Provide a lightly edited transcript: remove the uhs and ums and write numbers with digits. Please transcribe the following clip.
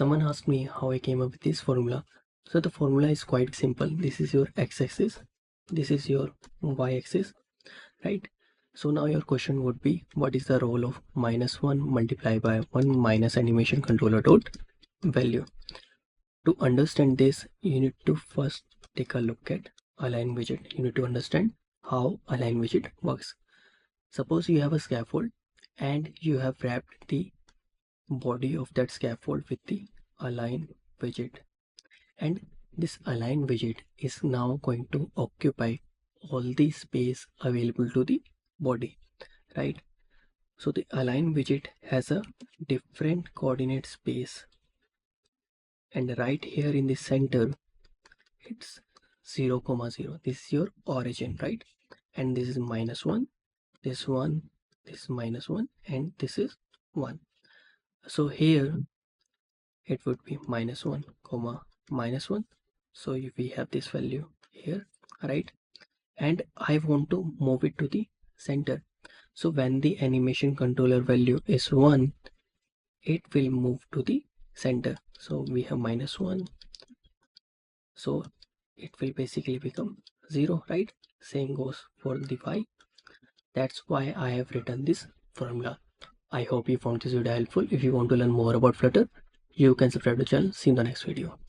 Someone asked me how I came up with this formula. So the formula is quite simple. This is your x-axis, this is your y-axis, right? So now your question would be, what is the role of -1 multiplied by 1 minus animation controller dot value? To understand this, you need to first take a look at align widget. You need to understand how align widget works. Suppose you have a scaffold and you have wrapped the body of that scaffold with the align widget, and this align widget is now going to occupy all the space available to the body, right? So the align widget has a different coordinate space, and right here in the center it's 0, 0. This is your origin, right? And this is -1, this one, this -1, and this is 1. So here it would be -1, -1. So if we have this value here, right? And I want to move it to the center. So when the animation controller value is 1, it will move to the center. So we have -1, so it will basically become 0, right? Same goes for the y. That's why I have written this formula. I hope you found this video helpful. If you want to learn more about Flutter, you can subscribe to the channel. See you in the next video.